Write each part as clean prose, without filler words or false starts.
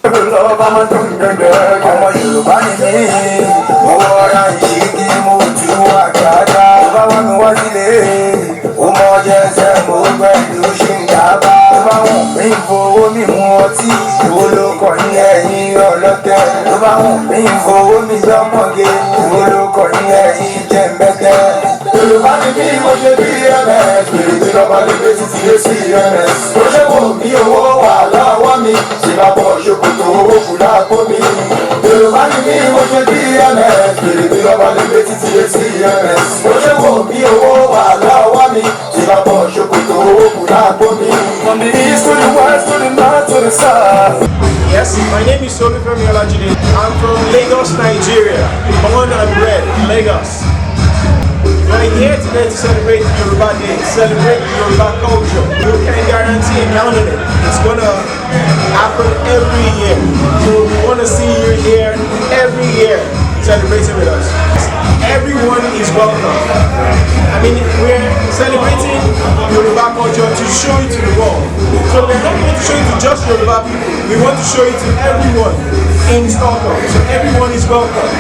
ọmọ Yorùbá ni mí owó ọ̀rá yìí kí mo ju àgbàdá bá wà mí wá sílé ó mọ jẹsẹ mo pẹ̀lú ṣì ń dábà tó bá wọn mí fowó mi mu ọtí owó ló kọ ní ẹ̀yìn ọlọ́tẹ̀ tó bá wọn mí fowó mi lọ́mọge owó ló kọ ní ẹ̀yìn jẹ̀mbẹ́tẹ́. Yorùbá ni mí mo ṣe bí ms pèrèpè lọ́ba lébé títí dé sí ms mo ṣe wò mí owó wà lọ́wọ́ mi ṣe bá bọ̀ ṣòkòtò owó kù láàpọ̀ mi. Yorùbá ni mí mo ṣe bí ms pèrèpè lọ́ba lébé títí dé sí ms mo ṣe wò mí owó wà lọ́wọ́ mi ṣe bá bọ̀ ṣòkòtò owó kù láàpọ̀ mi. From the east to the west to the north to the south. Yes, my name is Alvik. I'm from Lagos, Nigeria. Born and bred in Lagos. We're here today to celebrate the Yoruba Day, celebrate the Yoruba culture. You can guarantee and count on it. It's gonna happen every year. So we want to see you here every year celebrating with us. Everyone is welcome. I mean, we're celebrating Yoruba culture to show it to the world. So we're not going to show it to just Yoruba people. We want to show it to everyone in Stockholm. So everyone is welcome.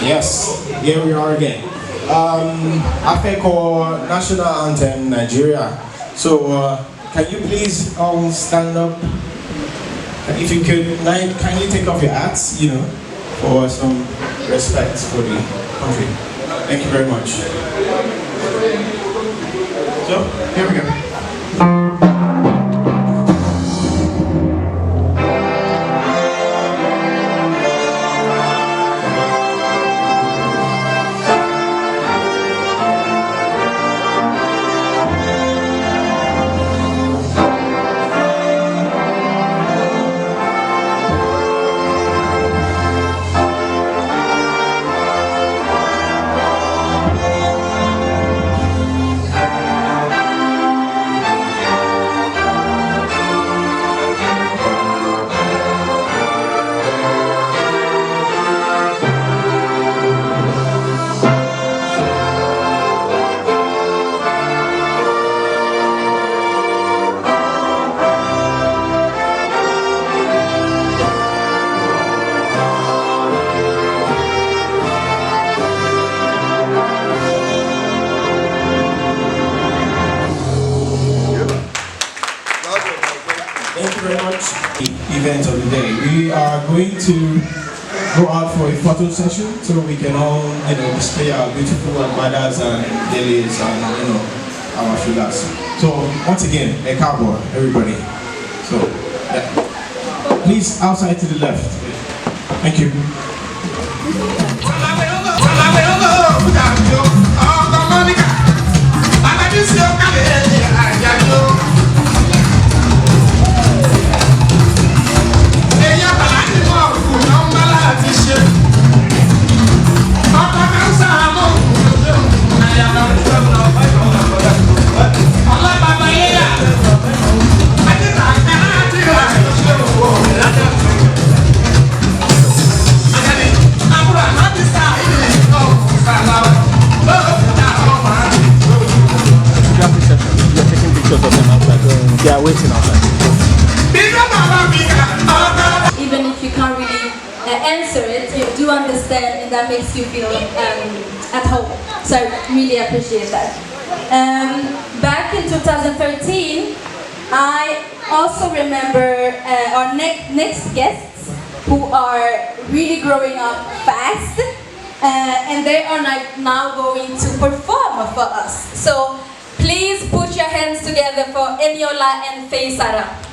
Yes, here we are again. Alvik or national anthem Nigeria. So can you please all stand up? If you could kindly take off your hats, you know, for some respect for the country. Thank you very much. So here we go. Thank you very much. Event of the day. We are going to go out for a photo session so we can all, display our beautiful mothers and ladies and, our figures. So once again, a cowboy, everybody. So, yeah. Please, outside to the left. Thank you. They are waiting outside. Even if you can't really answer it, you do understand, and that makes you feel at home. So I really appreciate that. Back in 2013, I also remember our next guests who are really growing up fast, and they are now going to perform for us. So please put your hands together for Eniola and Faisara.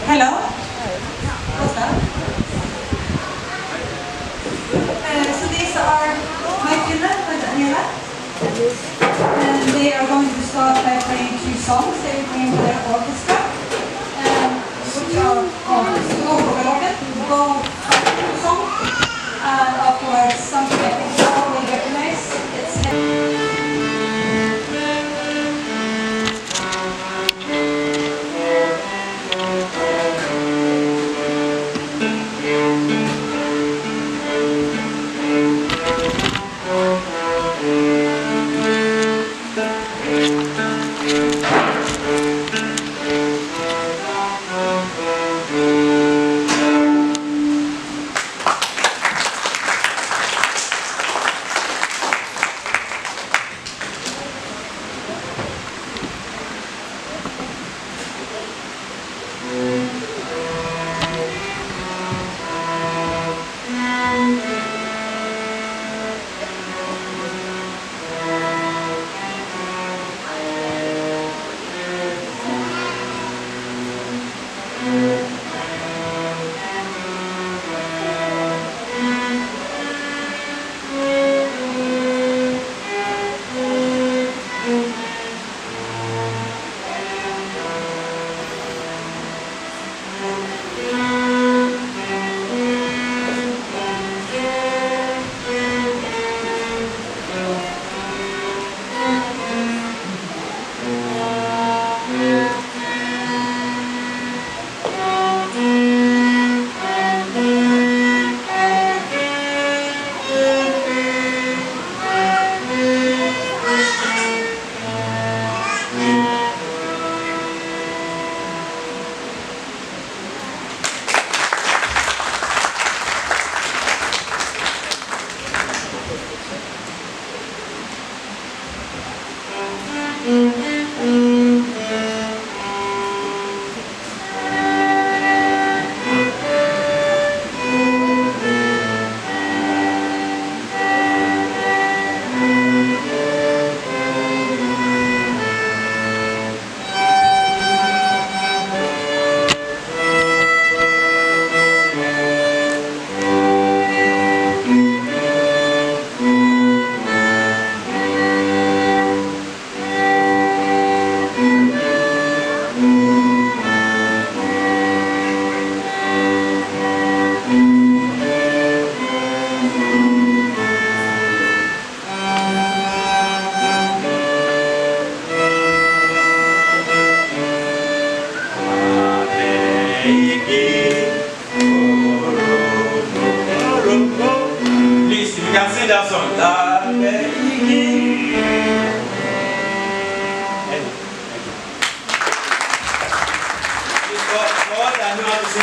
Hello. What's up? So these are my children with Anila. And they are going to start by playing 2 songs. They will bring their orchestra. Which are Go song. And afterwards something I think you all will recognize. It's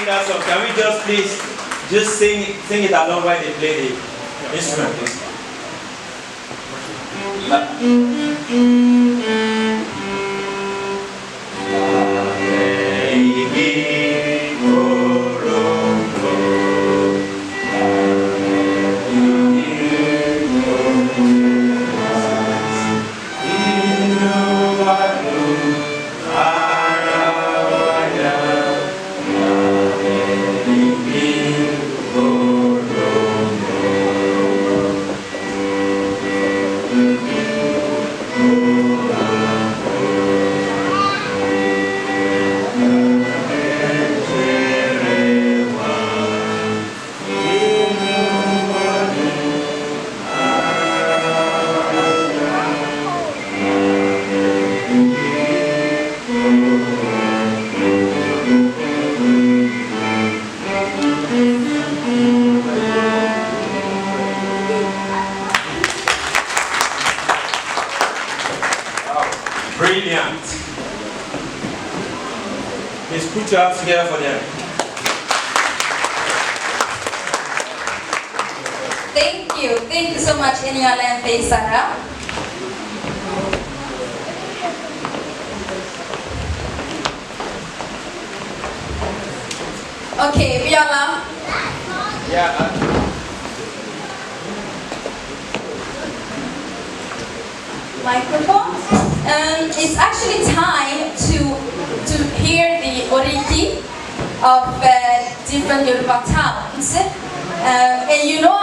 sing that song, can we just please just sing it along while they play the instrument, please? Brilliant. Please put your hands together for them. Thank you. Thank you so much, Eniola and Faisara. Okay, Viola. Yeah. Microphone. It's actually time to hear the oriki of different Yoruba towns. And you know,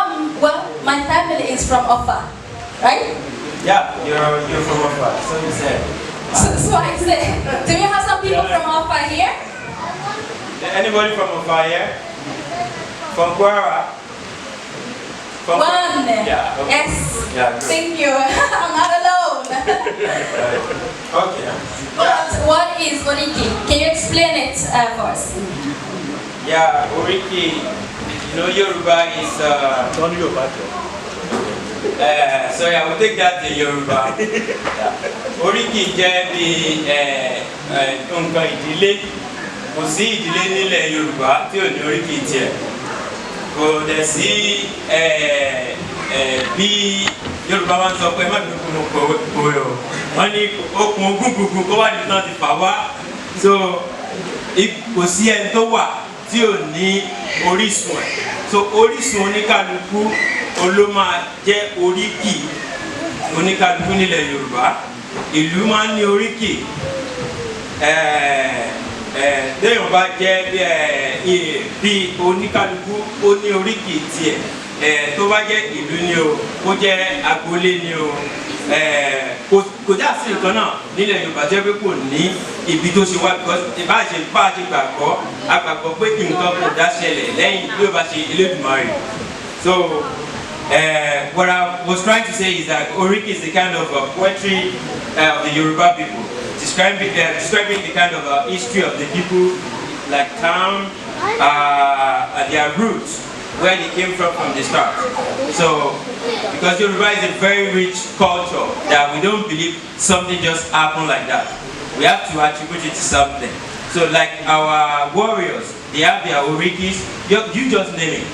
my family is from Offa, right? Yeah, you're from Offa, so you said. So I said, do you have some people from Offa here? Anybody from Offa here? From Kwara? One. Yeah. Okay. Yes. Yeah, good. Thank you. I'm not alone. Okay. What is oriki? Can you explain it for us? Yeah, oriki. You know, Yoruba is. Don't Yoruba. Sorry, I will take that in Yoruba. Yeah. Oriki jẹ́ bí nǹkan ìdílé. Kò sí ìdílé nílẹ̀ Yorùbá tí ò ní oríkì tiẹ̀. Kò dẹ̀ sí bí Yorùbá máa ń sọ pé má dùnkù mo kòwé o. Wọ́n ní okùn ogún gbùngbùn kó wà ní náà ti fà wá. So kò sí ẹni tó wà tí ò ní orísun ẹ̀. So orísun oníkálukú ló máa jẹ́ oríkì oníkálukú nílẹ̀ Yorùbá. Ìlú máa ń ní oríkì. Téèyàn bá jẹ́ bí oníkálukú ó ní oríkì tiẹ̀, tó bá jẹ́ ìlú ni o, kó jẹ́ agboolé ni o, kò já sí nǹkan náà nílẹ̀ Yorùbá jẹ́ pé kò ní ibi tó ṣe wá, bá a ṣe gbàgbọ́ a gbàgbọ́ pé nǹkan kò dá ṣẹlẹ̀ lẹ́yìn bí ó bá ṣe Elédùmarè. So what I was trying to say is that oriki is the kind of poetry of the Yoruba people. Describing the kind of history of the people, like town, their roots, where they came from the start. So, because Yoruba is a very rich culture, that we don't believe something just happened like that. We have to attribute it to something. So, like our warriors, they have their orikis. You just name it.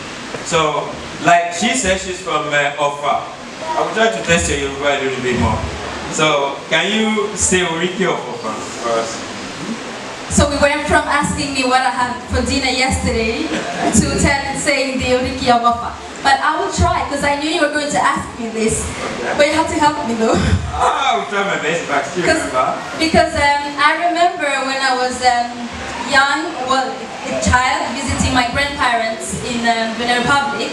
So, like she says, she's from Offa. I will try to test your Yoruba a little bit more. So, can you say oriki of Offa for us? So we went from asking me what I had for dinner yesterday to saying the oriki of Offa. But I will try, because I knew you were going to ask me this. Okay. But you have to help me though. I will try my best, but still remember. Because I remember when I was young, a child, visiting my grandparents in Benin Republic.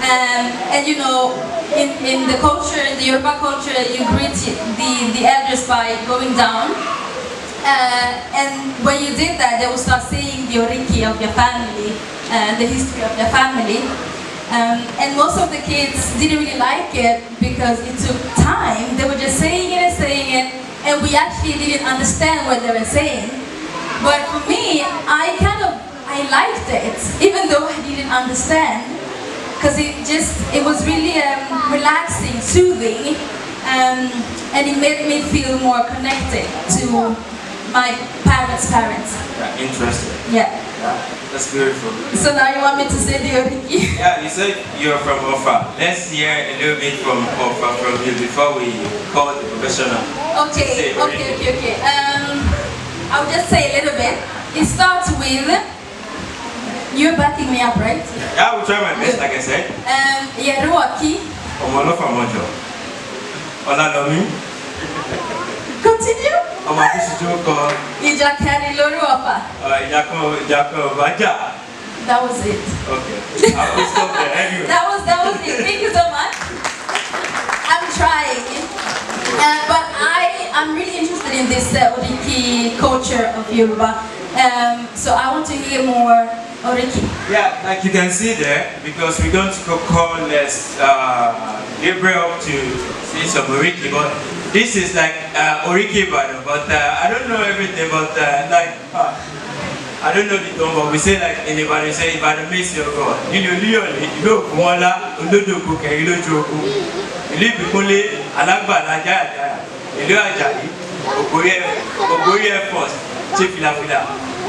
And you know, in the culture, in the Yoruba culture, you greet the elders by going down. And when you did that, they would start saying the oriki of your family, the history of your family. And most of the kids didn't really like it because it took time. They were just saying it, and we actually didn't understand what they were saying. But for me, I liked it, even though I didn't understand. Because it was really relaxing, soothing, and it made me feel more connected to my parents' parents. Yeah, interesting. Yeah. Yeah, that's beautiful. So now you want me to say the Oriki? Yeah, you said you're from Ofa. Let's hear a little bit from Ofa from you before we call the professional. Okay, okay. I'll just say a little bit. It starts with, you're backing me up, right? Yeah, I will try my best, like I said. Yeruaki. Omolofa Mojo. Olalomi. Continue. Omakushijoko. Ijakari Loruapa. Jako Baja. That was it. Okay. I will stop there anyway. That was it. Thank you so much. I'm trying. But I'm really interested in this Oriki culture of Yoruba. So I want to hear more Oriki. Yeah, like you can see there, because we're going to call Gabriel to see some Oriki, but this is like Oriki Ibadan, but I don't know everything, but I don't know the tone, but we say like in Ibadan, we say Ibadan makes your God. You know, Kumola, Udodoku, Ilojoku, Ilibikule, Alagbala, Jaya, Ilu Ajayi, Ogoye Force, Chief Lafida,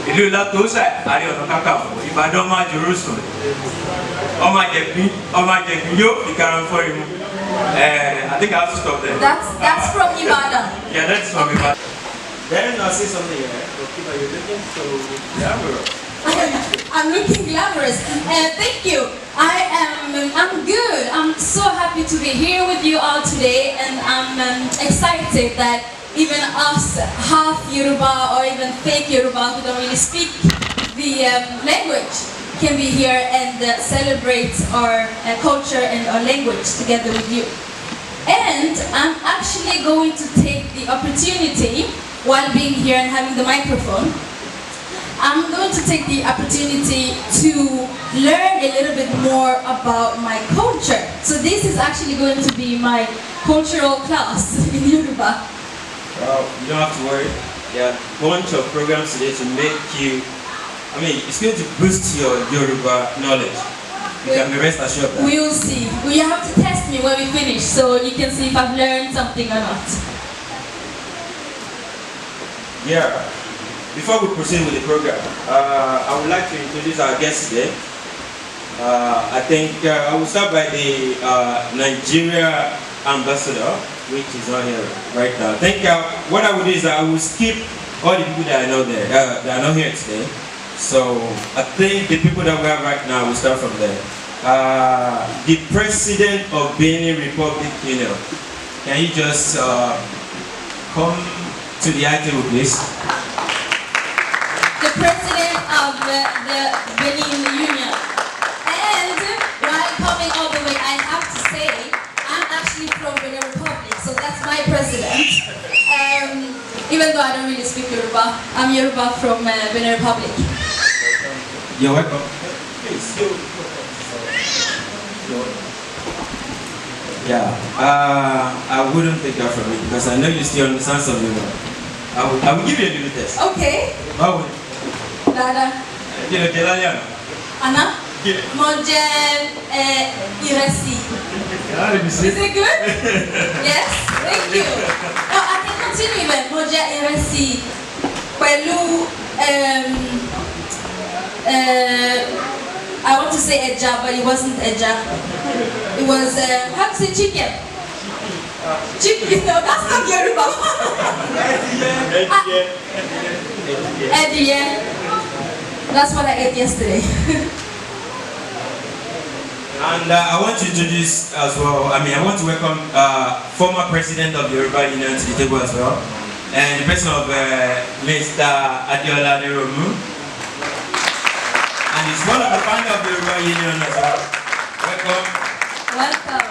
Ilu Latosa, Ari Ọ̀nà Kakanfò, Ìbàdàn máa Jerusalem. Ọmọ Àjẹ̀gbìn yóò fi karan fọ́ imú. I think I have to stop there. That's from Ibadan. Yeah, that's from Ibadan. Then I'll say something here. You're looking so glamorous. I'm looking glamorous. Thank you. I'm good. I'm so happy to be here with you all today, and I'm excited that even us half Yoruba or even fake Yoruba who don't really speak the language can be here and celebrate our culture and our language together with you. And I'm actually going to take the opportunity, while being here and having the microphone, I'm going to take the opportunity to learn a little bit more about my culture. So this is actually going to be my cultural class in Yoruba. Well, you don't have to worry. There are a bunch of programs today to make you, it's going to boost your Yoruba knowledge. You can be rest assured that. We will see. You have to test me when we finish so you can see if I've learned something or not. Yeah. Before we proceed with the program, I would like to introduce our guest today. I think I will start by the Nigeria ambassador, which is not here right now. I think what I will do is I will skip all the people that I know there, that are not here today. So I think the people that we have right now, will start from there. The president of Benin Republic, can you just come to the table, please? The president of the Benin Union. And while coming all the way, I have to say, I'm actually from Benin Republic, so that's my president. Even though I don't really speak Yoruba, I'm Yoruba from Benin Republic. You're welcome. Please. Yeah, I wouldn't take that from you because I know you still understand some Yoruba. I will give you a little test. Okay. How would Dada. Anna? Moje Iresi. Is it good? Yes? Thank you. No, I can continue even. Moje Iresi. Pẹ̀lú, I want to say Eja, but it wasn't Eja. It was, how to say chicken? Chicken, no, that's not Yoruba. Ediye. That's what I ate yesterday. And I want to introduce as well, I want to welcome former president of the Yoruba Union to the table as well. And the person of Mr. Adiola Deromu. And he's one of the founders of the Yoruba Union as well. Welcome. Welcome.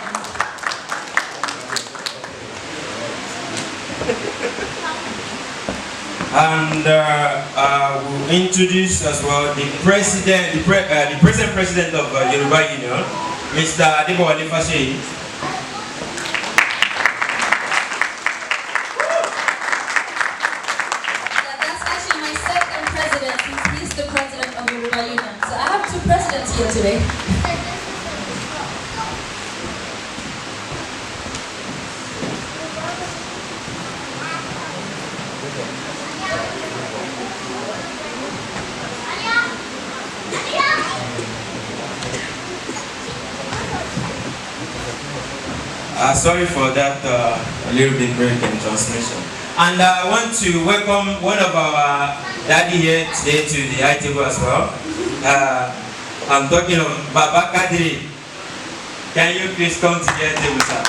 And we'll introduce as well the president, the present president of Yoruba Union, Mr. Adebowale Fasheyi. That's actually my second president since he's the president of Yoruba Union. So I have two presidents here today. Sorry for that little bit break in transmission. And I want to welcome one of our daddy here today to the high table as well. I'm talking of Baba Kadri. Can you please come to the high table, sir?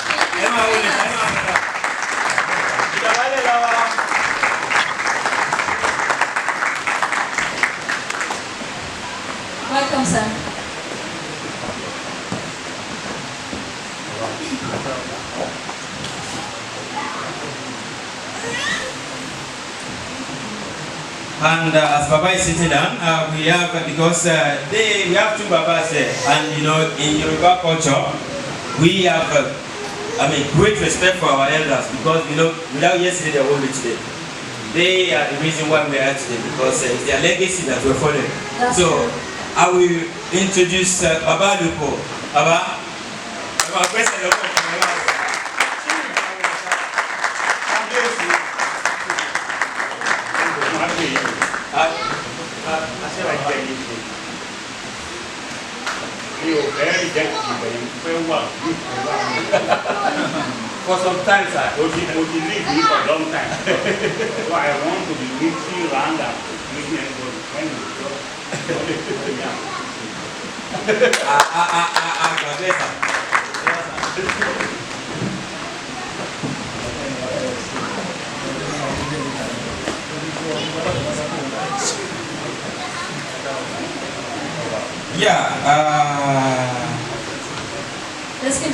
Welcome, sir. And as Baba is sitting down, we have, because we have two Babas there, and you know, in Yoruba culture, we have, great respect for our elders, because you know, without yesterday, there won't be today. They are the reason why we are today, because it's their legacy that we're following. So, I will introduce Baba Lupo. Baba, For some time, sir, we live here for a long time. So I want to be meeting around and meeting everybody when we go.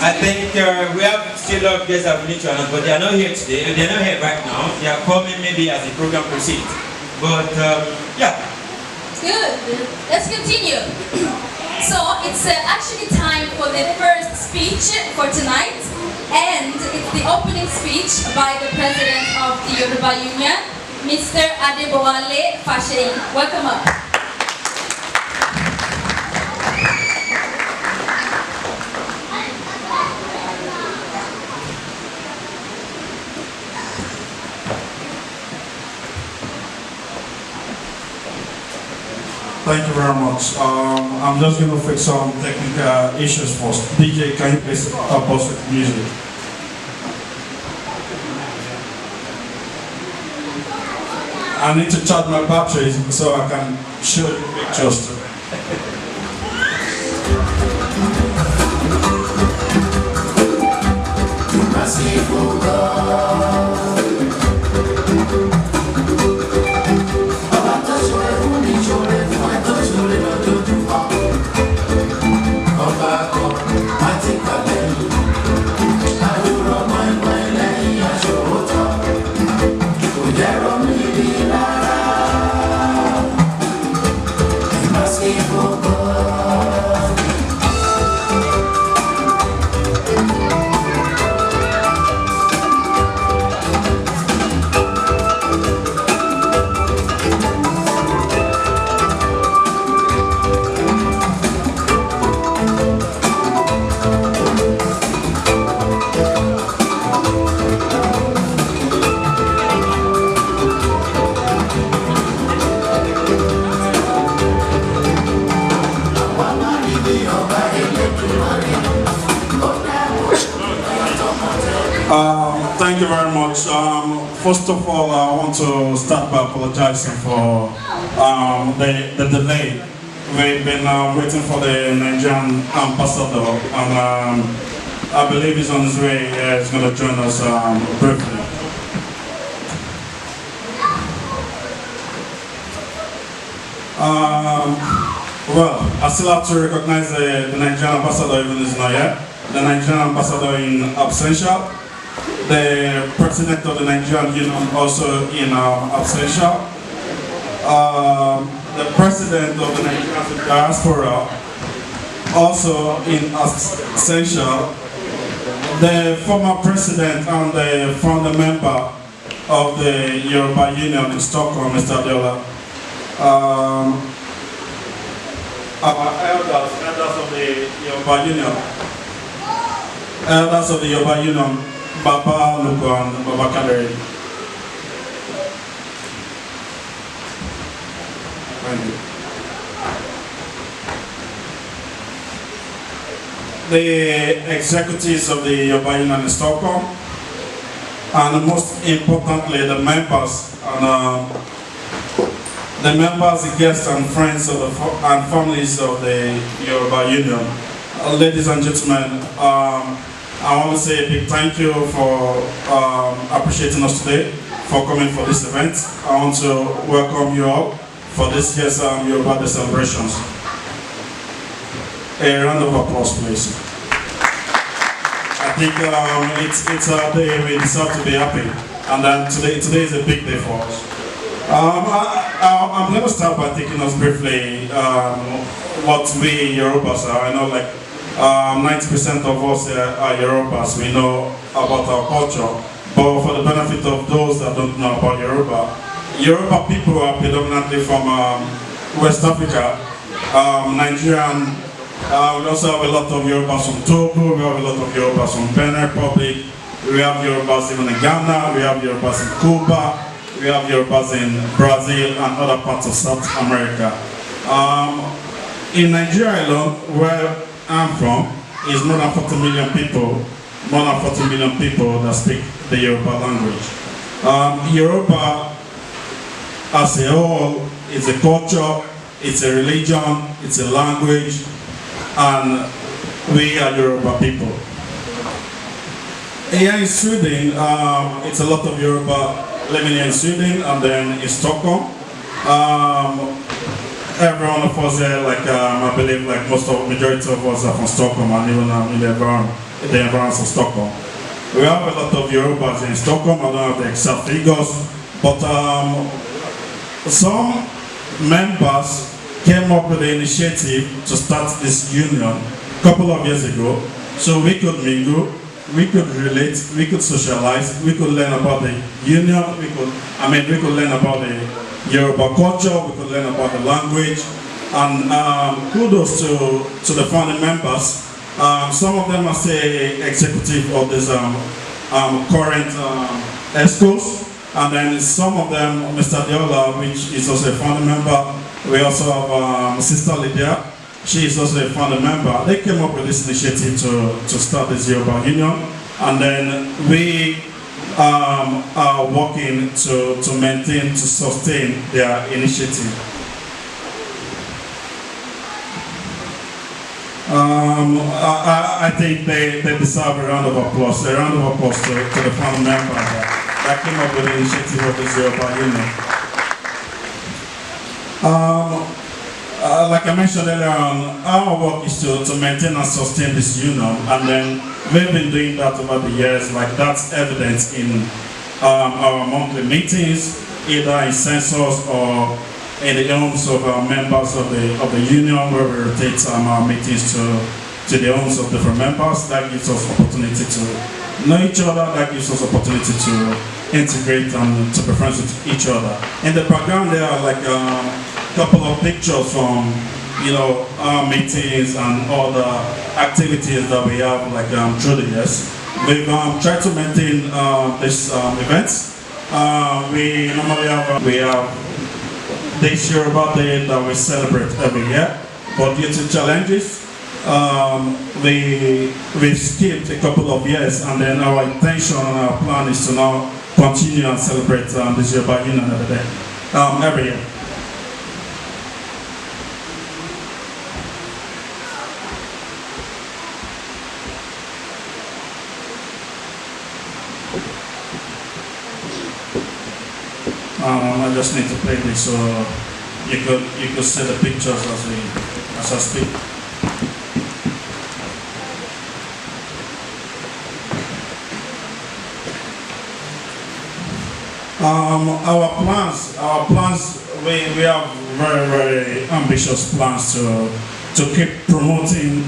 I think we have still a lot of guests that we need to announce, but they are not here today. They are not here right now. They are coming maybe as the program proceeds. But Good. Let's continue. So it's actually time for the first speech for tonight, and it's the opening speech by the president of the Yoruba Union, Mr. Adebowale Fasheyi. Welcome up. Thank you very much. I'm just going to fix some technical issues first. DJ, can you please help us with music? I need to charge my batteries so I can show you pictures. Thank you very much. First of all, I want to start by apologizing for the delay. We've been waiting for the Nigerian ambassador, and I believe he's on his way. He's going to join us briefly. Well, I still have to recognize the Nigerian ambassador, even if he's not yet. The Nigerian ambassador in absentia. The president of the Nigerian Union also in absentia. The president of the Nigerian diaspora also in absentia. The former president and the founder member of the Yoruba Union in Stockholm, Mr. Adiola. Our elders of the Yoruba Union. Elders of the Yoruba Union, Baba Lupo and Baba Kadri. Thank you. the executives of the Yoruba Union in Stockholm, and most importantly, the members the guests and friends of and families of the Yoruba Union. Ladies and gentlemen, I want to say a big thank you for appreciating us today, for coming for this event. I want to welcome you all for this year's Yoruba Day celebrations. A round of applause, please. I think it's a day we deserve to be happy, and today is a big day for us. I'm going to start by taking us briefly what we Yorubas are. I know like 90% of us are Yorubas. We know about our culture, but for the benefit of those that don't know about Yoruba people are predominantly from West Africa, Nigerian. We also have a lot of Yorubas from Togo, we have a lot of Yorubas from Benin Republic, we have Yorubas even in Ghana, we have Yorubas in Cuba, we have Yorubas in Brazil and other parts of South America. In Nigeria alone, where I'm from, is more than 40 million people that speak the Yoruba language. Yoruba as a whole is a culture, it's a religion, it's a language, and we are Yoruba people. Here in Sweden, it's a lot of Yoruba living here in Sweden and then in Stockholm. Every one of us here, like I believe, like majority of us are from Stockholm and even in the environs of Stockholm. We have a lot of Yorubas in Stockholm. I don't have the exact figures, but some members came up with the initiative to start this union a couple of years ago, so we could mingle, we could relate, we could socialize, we could learn about the union, we could learn about the Yoruba culture, we could learn about the language, and kudos to the founding members. Some of them are say executive of this current ESCOs, and then some of them, Mr. Diola, which is also a founding member. We also have Sister Lydia, she is also a founding member. They came up with this initiative to start this Yoruba Union, and then we are working to maintain, to sustain their initiative. I think they deserve a round of applause. A round of applause to the founding member that came up with the initiative of this Yoruba Union. Like I mentioned earlier on, our work is to maintain and sustain this union, and then we've been doing that over the years. Like that's evident in our monthly meetings, either in census or in the homes of our members of the union, where we rotate our meetings to the homes of different members. That gives us opportunity to know each other. That gives us opportunity to integrate and to be friends with each other. In the background there are like couple of pictures from our meetings and all the activities that we have like through the years. We've tried to maintain these events. We normally have this Yoruba Day that we celebrate every year, but due to challenges, we skipped a couple of years, and then our intention and our plan is to now continue and celebrate this Yoruba Union every year. I just need to play this so you could see the pictures as I speak. Our plans, we have very, very ambitious plans to keep promoting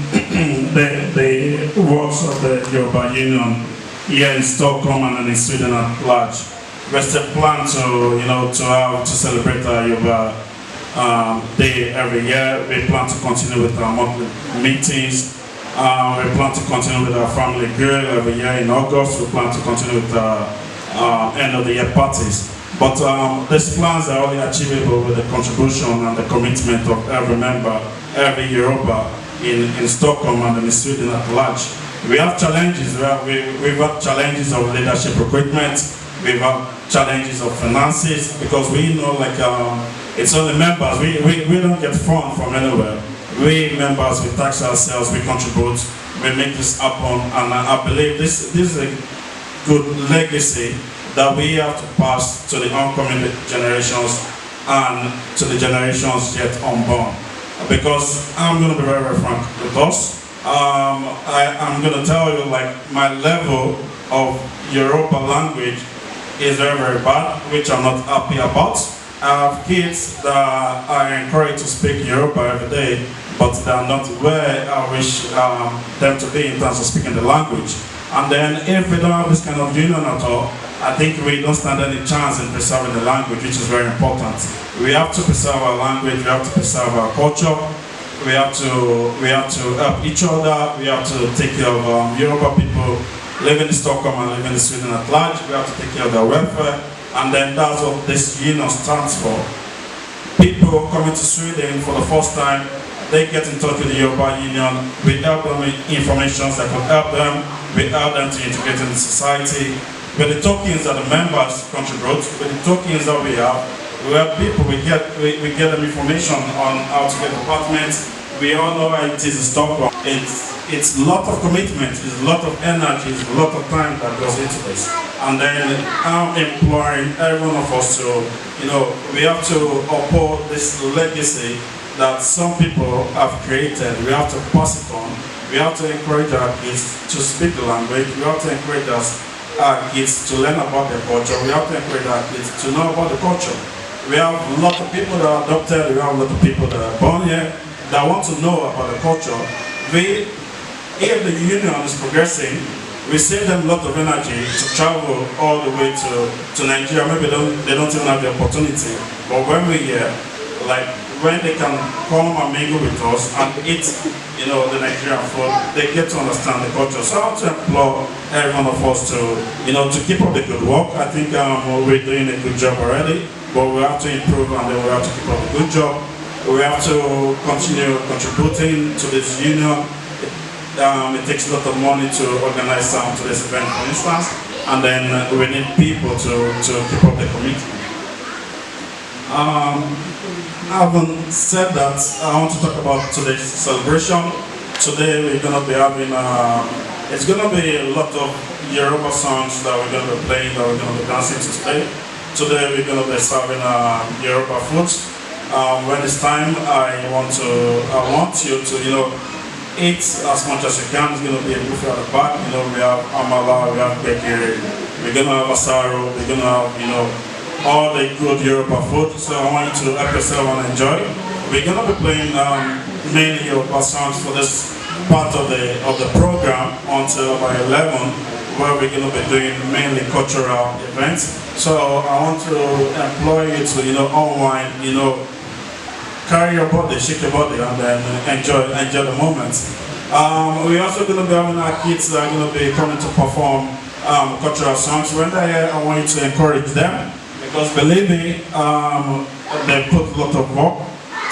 the works of the Yoruba Union here in Stockholm and in Sweden at large. We still plan to celebrate our Yoruba Day every year. We plan to continue with our monthly meetings. We plan to continue with our family grill every year in August. We plan to continue with our end of the year parties. But these plans are only achievable with the contribution and the commitment of every member, every Yoruba, in Stockholm and in Sweden at large. We have challenges. We've had challenges of leadership recruitment. We've had challenges of finances because we know it's only members. We don't get funds from anywhere. We members, we tax ourselves, we contribute, we make this happen, and I believe this is a good legacy that we have to pass to the oncoming generations and to the generations yet unborn. Because I'm going to be very frank with us. I'm going to tell you, my level of Yoruba language is very, very bad, which I'm not happy about. I have kids that I encourage to speak Yoruba every day, but they are not where I wish them to be in terms of speaking the language. And then if we don't have this kind of union at all, I think we don't stand any chance in preserving the language, which is very important. We have to preserve our language, we have to preserve our culture, we have to help each other, we have to take care of Yoruba people living in Stockholm and living in Sweden at large, we have to take care of their welfare, and then that's what this union stands for. People coming to Sweden for the first time, they get in touch with the Yoruba Union, we help them with information that could help them, we help them to integrate in the society. With the tokens that the members contribute, with the tokens that we have people, we get them information on how to get apartments. We all know how it is in Stockholm. It's a lot of commitment, it's a lot of energy, it's a lot of time that goes into this. And then I'm imploring every one of us to, we have to uphold this legacy that some people have created. We have to pass it on. We have to encourage our kids to speak the language. We have to encourage our kids to learn about their culture. We have to encourage our kids to know about the culture. We have a lot of people that are adopted, we have a lot of people that are born here that want to know about the culture. If the union is progressing, we save them a lot of energy to travel all the way to Nigeria. Maybe they don't even have the opportunity. But when we're here, when they can come and mingle with us and eat, the Nigerian food, they get to understand the culture. So I want to implore every one of us to keep up the good work. I think we're doing a good job already, but we have to improve and then we have to keep up a good job. We have to continue contributing to this union. It takes a lot of money to organize to this event, for instance, and then we need people to keep up the commitment. Having said that, I want to talk about today's celebration. Today we're going to be having, it's going to be a lot of Yoruba songs that we're going to be playing, that we're going to be dancing to today. Today we're going to be serving Yoruba food. When it's time, I want you to, eat as much as you can. It's going to be a buffet at the back. We have amala, we have bekiri, we're going to have asaro, we're going to have, all the good Yoruba food, so I want you to help yourself and enjoy. We're going to be playing mainly Yoruba songs for this part of the program until by 11, where we're going to be doing mainly cultural events. So I want to employ you to, unwind, carry your body, shake your body, and then enjoy the moment. We're also going to be having our kids that are going to be coming to perform cultural songs. When they're here, I want you to encourage them. Because believe me, they put a lot of work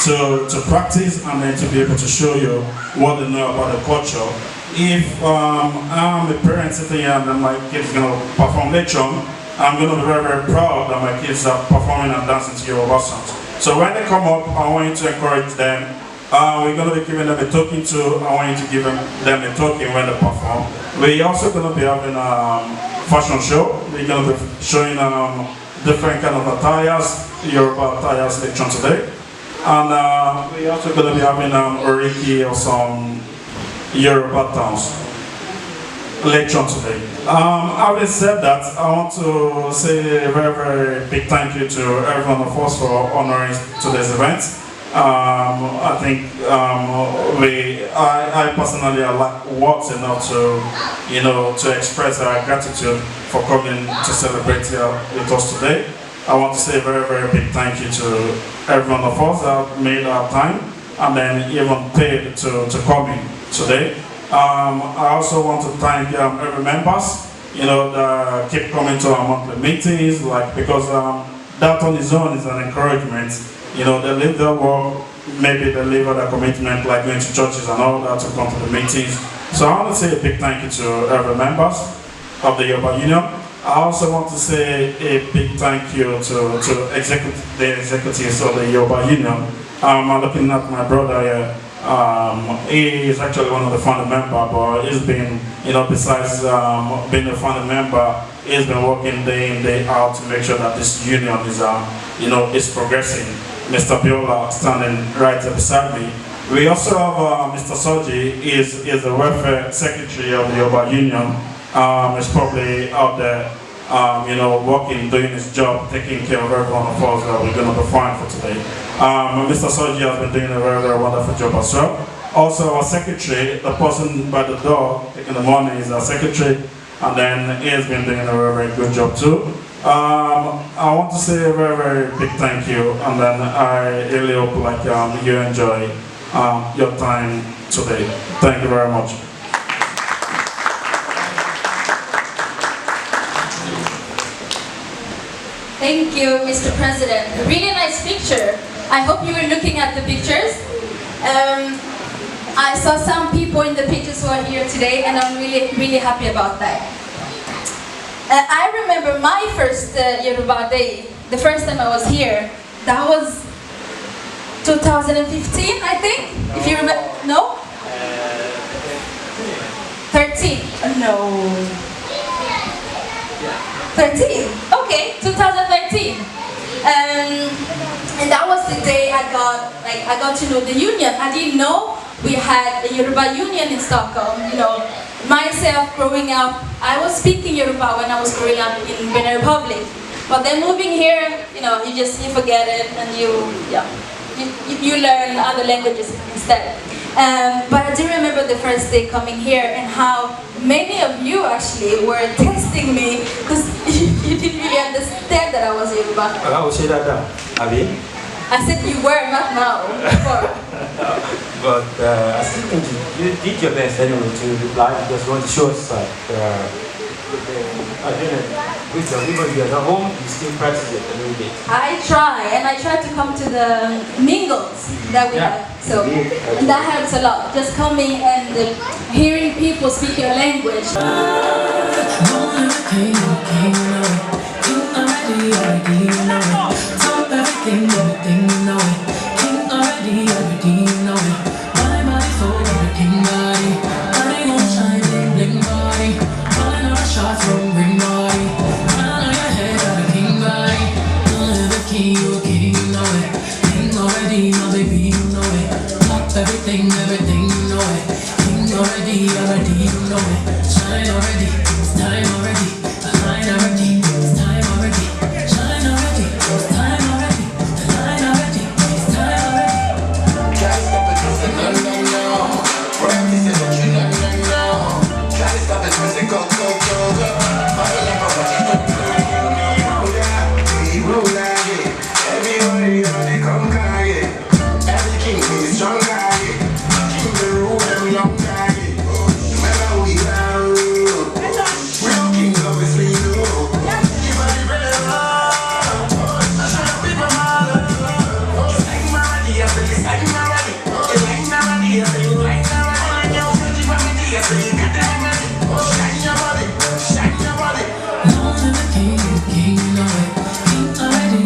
to practice and then to be able to show you what they know about the culture. If I'm a parent sitting here and then my kids are going to perform later on, I'm going to be very, very proud that my kids are performing and dancing to Yoruba songs. So when they come up, I want you to encourage them. We're going to be giving them a token too. I want you to give them a token when they perform. We're also going to be having a fashion show. We're going to be showing different kind of attires, Yoruba attires later on today. And we're also going to be having Oriki or some Yoruba towns later on today. Having said that, I want to say a very, very big thank you to every one of us for honoring today's event. I think I personally like words enough to express our gratitude for coming to celebrate here with us today. I want to say a very, very big thank you to every one of us that made our time and then even paid to come in today. I also want to thank every members, that keep coming to our monthly meetings, because that on its own is an encouragement. They leave their work, maybe they leave other commitment like going to churches and all that to come to the meetings. So I want to say a big thank you to every members of the Yoruba Union. I also want to say a big thank you to the executives of the Yoruba Union. I'm looking at my brother here. He is actually one of the founding members, but he's been, besides being a founding member, he's been working day in, day out to make sure that this union is, is progressing. Mr. Biola standing right beside me. We also have Mr. Soji, is the welfare secretary of the Yoruba Union. He's probably out there, working, doing his job, taking care of every one of us that we're going to perform for today. Mr. Soji has been doing a very, very wonderful job as well. Also, our secretary, the person by the door taking the money is our secretary, and then he has been doing a very, very good job too. I want to say a very, very big thank you, and then I really hope you enjoy your time today. Thank you very much. Thank you, Mr. President. A really nice picture. I hope you were looking at the pictures. I saw some people in the pictures who are here today, and I'm really, really happy about that. I remember my first Yoruba Day, the first time I was here. That was 2015, I think. If you remember, no? 13. No. 13. Okay, 2013. And that was the day I got to know the union. I didn't know we had a Yoruba union in Stockholm. Myself growing up, I was speaking Yoruba when I was growing up in Benin Republic. But then moving here, you forget it, and you learn other languages instead. But I do remember the first day coming here and how many of you actually were testing me because you didn't really understand that I was Yoruba. I said you were, not now, before. But I still think you did your best anyway to reply because you want to show us even if you're at home, you still practice it a little bit. I try, and I try to come to the mingles that we have. So, and that helps a lot. Just coming and hearing people speak your language. Everything, you know it. King already, you know it. Shine already, it's time already. Shine already, it's time already. Shine already, it's time already. Shine already, it's time already. Try to stop it, no. Royalty said that you no. Try to stop it, press it, go. Everybody on the conquer, yeah. Every king is stronger, yeah. King the rule them long time, yeah. Remember we are real king obviously know. Give my brother love. I should have been my mother. You like my body, I say you like my body. You like my body, I say you like my body. You want to my body, I say you got that money. Shine your body, shine your body. Long live the king, you know it. King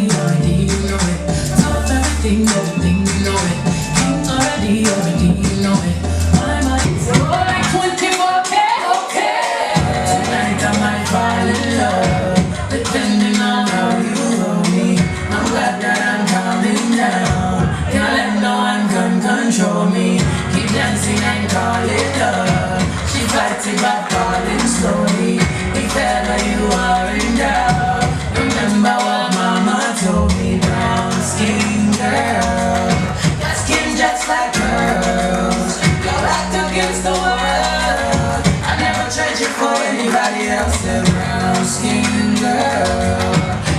already, you know it. Top everything, you know it. King already, you know it. My body's like 24K, okay. Tonight I might fall in love, depending on how you hold me. I'm glad that I'm calming down. Can't let no one come control me. Keep dancing and call it love. She fights it by falling slowly. If ever you are in doubt, remember what mama told me. Brown skin girl, your skin just like pearls. You're back against the world. I never trade you for anybody else. The brown skin girl,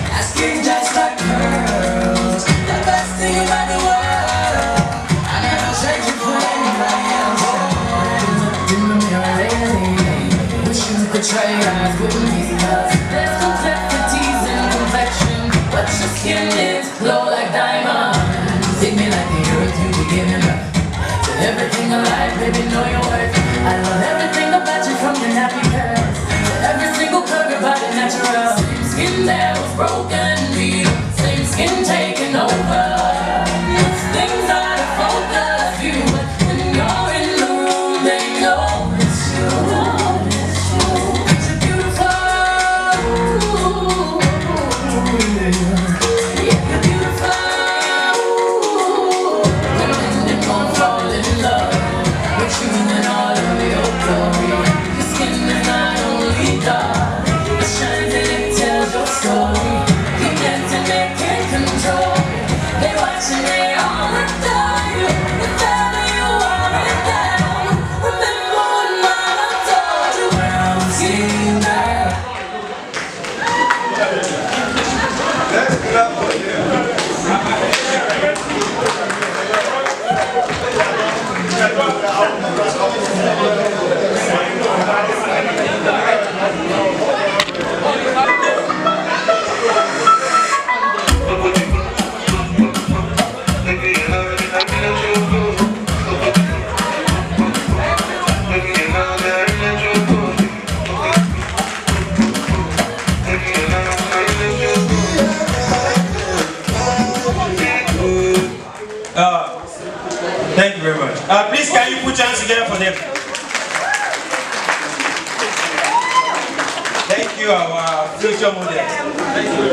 your skin just like pearls. The best thing about the world. I never trade you for anybody else. Looked in the mirror lately, wishing you could trade eyes with me. There's complexities in complexion, but your skin is glow like diamonds. Hit me like the earth, you giving birth to everything alive, baby, know your worth. I love everything about you, from your nappy curls to every single curve, your body natural. Same skin that was broken, me, same skin taking over. Things out of focus, you, but when you're in the room, they know it's you. You're beautiful. Yeah, you're beautiful. Women, they gon' fall in love with you in all of your glory. Your skin is not only dark, it shines and it tells your story. You dance and they can't control you. They watch and they all adore you. If ever you want it down, remember what mama told you. Brown skin girl. Thank you very much. Please, can you put your hands together for them? Thank you, our future models. Thank you.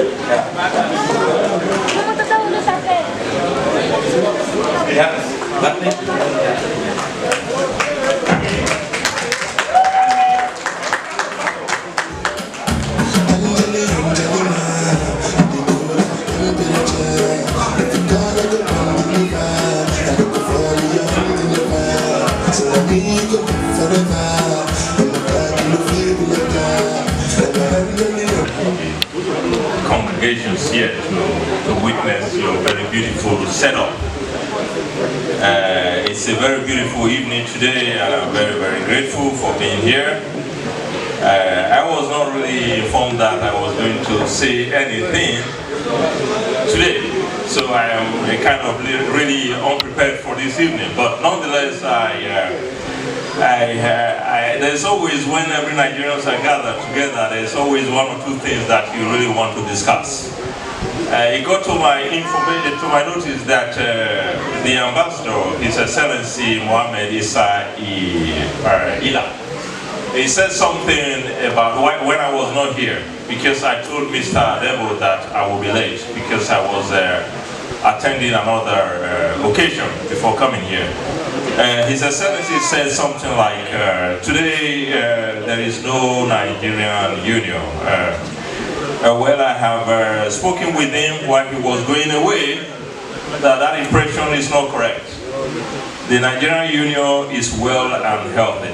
Yeah. Congregations here to witness your very beautiful setup. It's a very beautiful evening today, and I'm very, very grateful for being here. I was not really informed that I was going to say anything today, so I am kind of really unprepared for this evening. But nonetheless, there's always, when every Nigerians are gathered together, there's always one or two things that you really want to discuss. It got to my information, to my notice that the ambassador, His Excellency Mohammed Issa Ila, he said something about when I was not here, because I told Mr. Adebo that I would be late because I was attending another occasion before coming here. His Excellency said something like, today there is no Nigerian Union. Well, I have spoken with him while he was going away, that impression is not correct. The Nigerian Union is well and healthy.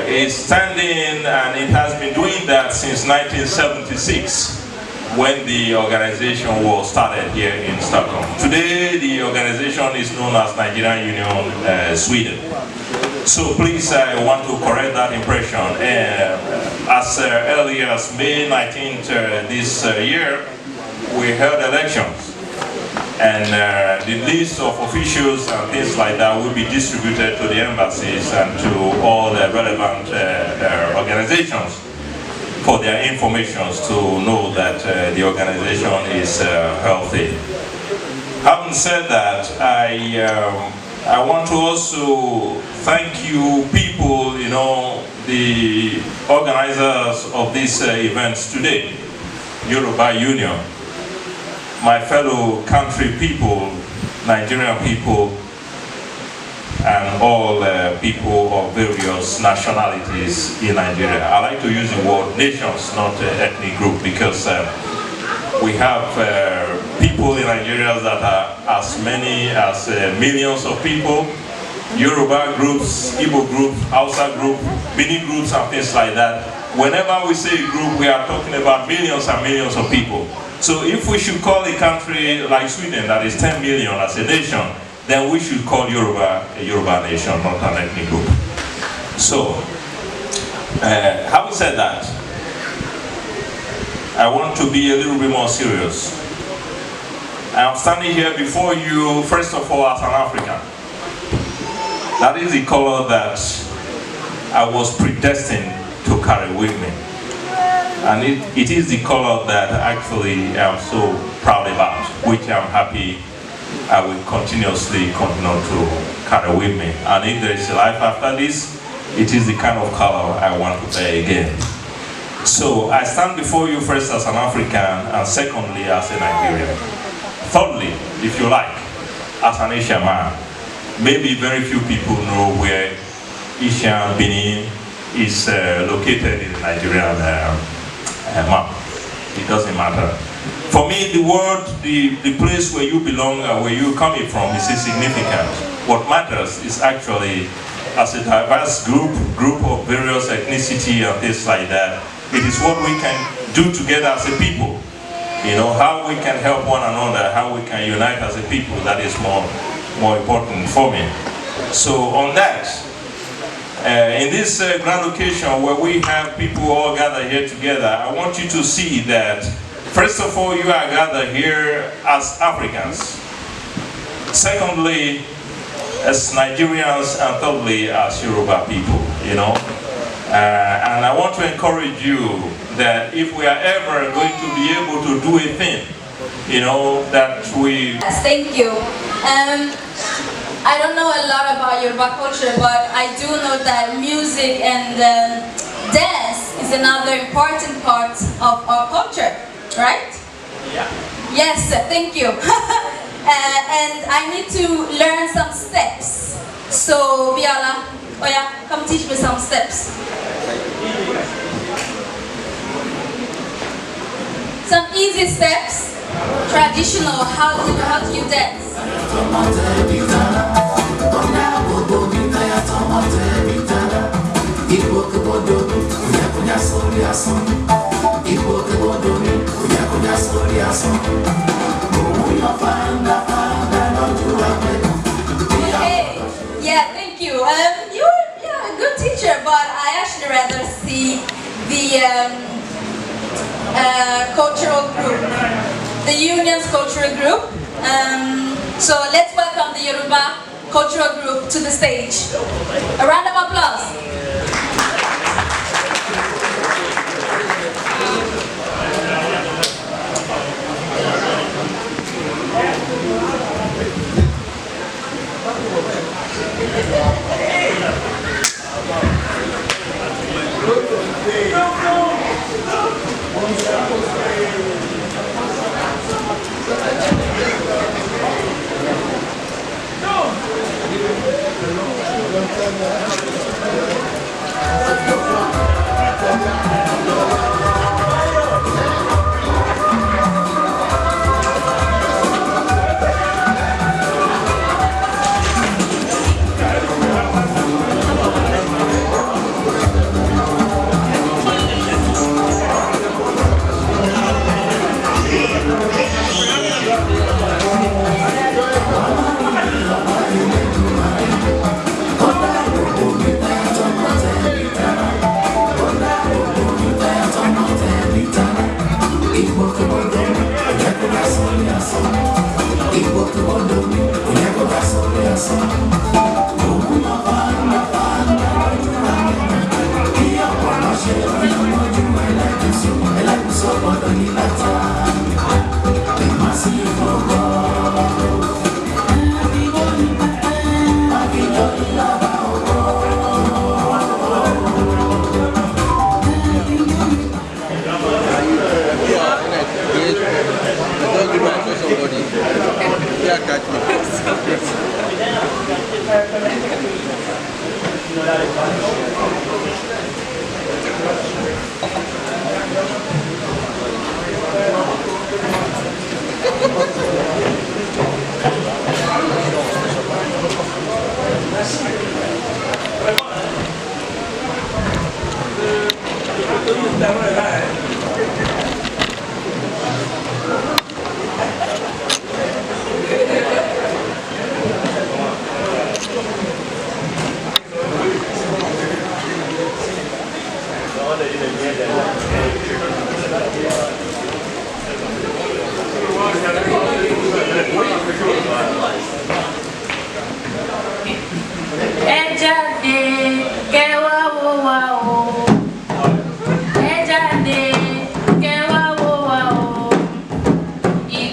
It's standing, and it has been doing that since 1976, when the organization was started here in Stockholm. Today, the organization is known as Nigerian Union Sweden. So please, I want to correct that impression. As early as May 19th this year, we held elections. And the list of officials and things like that will be distributed to the embassies and to all the relevant organizations for their informations to know that the organization is healthy. Having said that, I want to also thank you people, the organizers of these events today, Yoruba Union, my fellow country people, Nigerian people, and all people of various nationalities in Nigeria. I like to use the word nations, not ethnic group, because we have people in Nigeria that are as many as millions of people, Yoruba groups, Igbo groups, Hausa groups, Bini groups, and things like that. Whenever we say a group, we are talking about millions and millions of people. So if we should call a country like Sweden that is 10 million as a nation, then we should call Yoruba a Yoruba nation, not an ethnic group. So, having said that, I want to be a little bit more serious. I'm standing here before you, first of all, as an African. That is the color that I was predestined to carry with me. And it is the color that actually I'm so proud about, which I'm happy I will continuously continue to carry with me. And if there is a life after this, it is the kind of color I want to bear again. So I stand before you first as an African and secondly as a Nigerian. Thirdly, if you like, as an Asian man. Maybe very few people know where Asian Benin is located in the Nigerian map. It doesn't matter. For me, the word, the place where you belong, where you're coming from is insignificant. What matters is actually, as a diverse group of various ethnicity and things like that, it is what we can do together as a people. You know, how we can help one another, how we can unite as a people, that is more important for me. So on that, in this grand occasion where we have people all gathered here together, I want you to see that, first of all, you are gathered here as Africans. Secondly, as Nigerians, and thirdly, as Yoruba people, you know. And I want to encourage you that if we are ever going to be able to do a thing, you know, that we... Yes, thank you. I don't know a lot about Yoruba culture, but I do know that music and dance is another important part of our culture, right? Yeah. Yes, thank you. And I need to learn some steps. So, Biala, oh yeah, come teach me some steps. Some easy steps, traditional, how do you dance? Okay, yeah, thank you. You're a good teacher, but I actually rather see the cultural group, the union's cultural group. So let's welcome the Yoruba cultural group to the stage. A round of applause.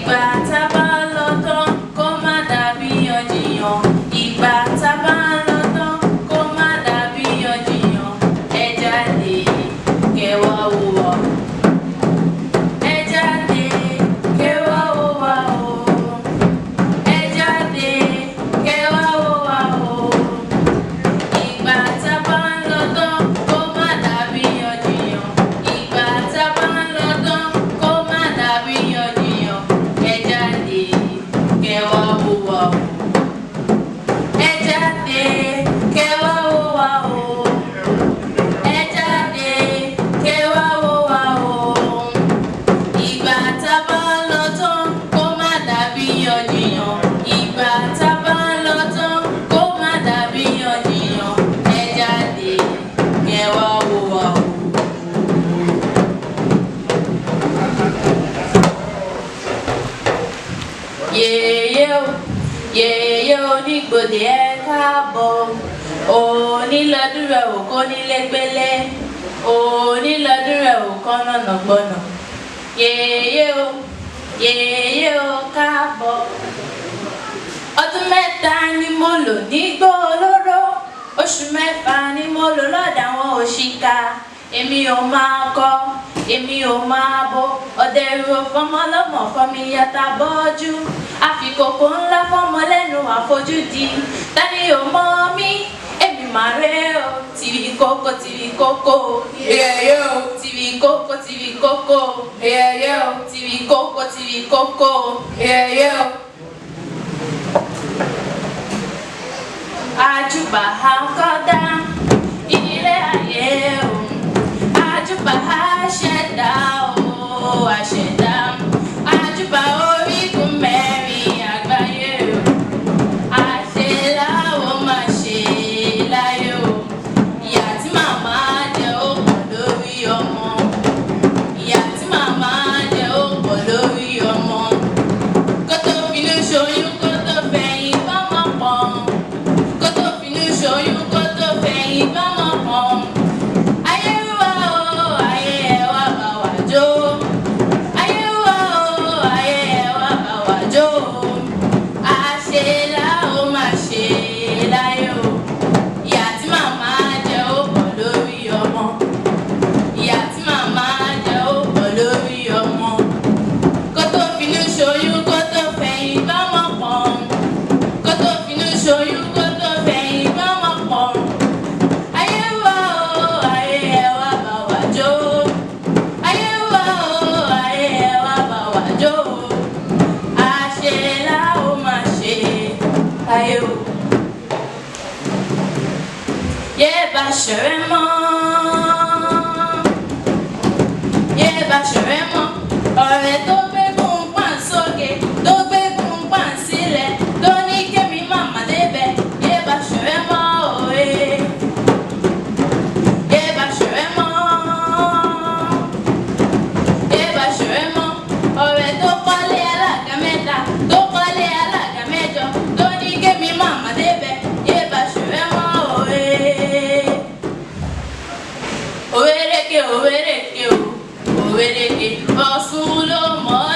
ìgbà tá a bá lọ tán kó má dàbí ọjìyàn ìgbà tá a bá lọ tán kó má dàbí ọjìyàn ẹ jáde kẹwàá wò wá ẹ jáde kẹwàá wò wá o ẹ jáde kẹwàá wò wá o ìgbà tá a bá lọ tán kó má dàbí ọjìyàn ìgbà tá a bá lọ tán kó má dàbí ọjìyàn ẹ jáde kẹwàá wò wá o ẹ jáde kẹwàá wò wá o ẹ jáde kẹwàá wò wá o ìgbà tá a bá lọ tán kó má dàbí ọjìyàn ìgbà tá a bá lọ tán kó má dàbí ọjìyàn ẹ jáde kẹwàá wò wá o. Yèyé o yèyé onígbòdì ẹ káàbọ̀ onílọ́dún rẹ̀ ò kó nílé gbélé onílọ́dún rẹ̀ ò kọ́ nànà gbọ́nà yèyé o káàbọ̀ ọdún mẹ́ta ni mo lò nígbó olóró oṣù mẹ́fà ni mo lò lọ́dọ̀ àwọn òṣìkà èmi ò máa kọ́ èmi ò máa bọ́ ọ̀dẹ̀ èrò fọmọlọ́mọ fọmíyàtà bọ́jú àfikòkò ńlá fọmọ lẹ́nu àfojúdi tani ò mọ̀ mí èmi máa rẹ́ o tìrì kókó yẹ̀yẹ́ o tìrì kókó yẹ̀yẹ́ o tìrì kókó yẹ̀yẹ́ o. Àjùbà àkọ́dá ilé ayé o àjùbà àṣẹ̀dá o àṣẹ̀dá àjùbà orígun mẹ́rin àgbáyé o àṣẹ láwo máa ṣe láyé o ìyá tí màmá jẹ ó pọ̀ lórí ọmọ ìyá tí màmá jẹ ó pọ̀ lórí ọmọ kó tó finú ṣoyún kó tó fẹ̀yìn bọ́mọ pọ̀n kó tó finú ṣoyún kó tó fẹ̀yìn bọ́mọ pọ̀n. Ayé wa o, ayé ẹ wá bá wa jó. Ayé wa o, ayé ẹ wá bá wa jó. Àṣẹ la ó máa ṣe láyé o. Ìyá tí màmá jẹ ó pọ̀ lórí ọmọ. Ìyá tí màmá jẹ ó pọ̀ lórí ọmọ. Kó tó finú ṣoyún kó tó fẹ̀yìn bọ́mọ pọ̀n. Kó tó finú ṣoyún kó tó fẹ̀yìn bọ́mọ pọ̀n. Ayé wa o, ayé ẹ wá bá wa jó. Ayé wa o, ayé ẹ wá bá wa jó. Àṣẹ la ó máa ṣe ayé o. Yé bá ṣọ̀rẹ́ mọ́. Yé bá ṣọ̀rẹ́ mọ́. Ọ̀rẹ́ tó gbégún pàn sókè tó gbégún pàn sílẹ̀ tó ní kémi màmá débẹ̀ yé bá ṣọ̀rẹ́ mọ́ òye. Yé bá ṣọ̀rẹ́ mọ́. Yé bá ṣọ̀rẹ́ mọ́. Ọ̀rẹ́ tó kọ́lé alága mẹ́ta tó kọ́lé alága mẹ́jọ tó ní kémi màmá débẹ̀ yé bá ṣọ̀rẹ́ mọ́ òye. Òwérèké òwérèké o òwérèké Ọ̀ṣun ló mọ̀ ọ́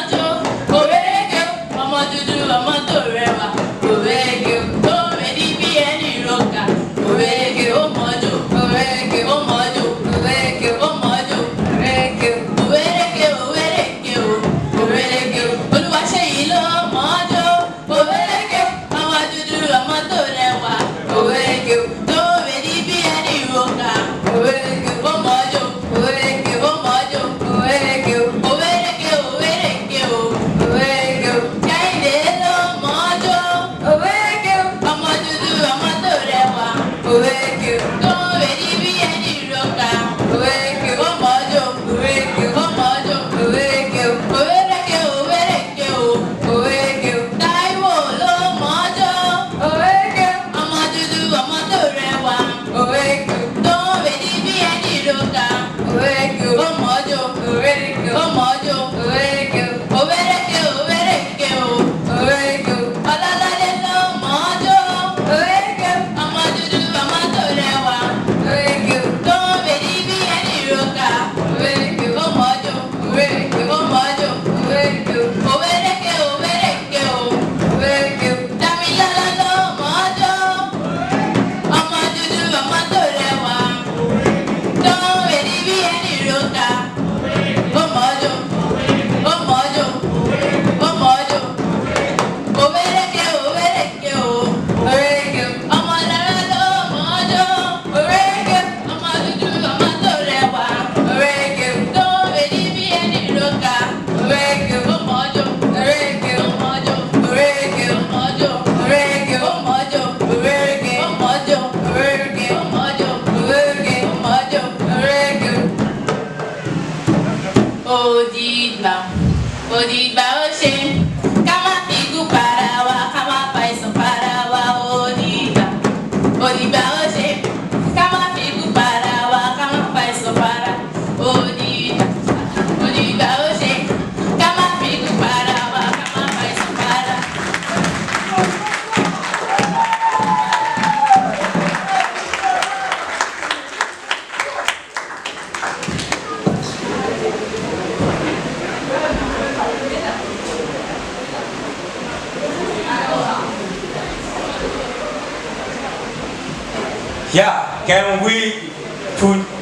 Yeah, can we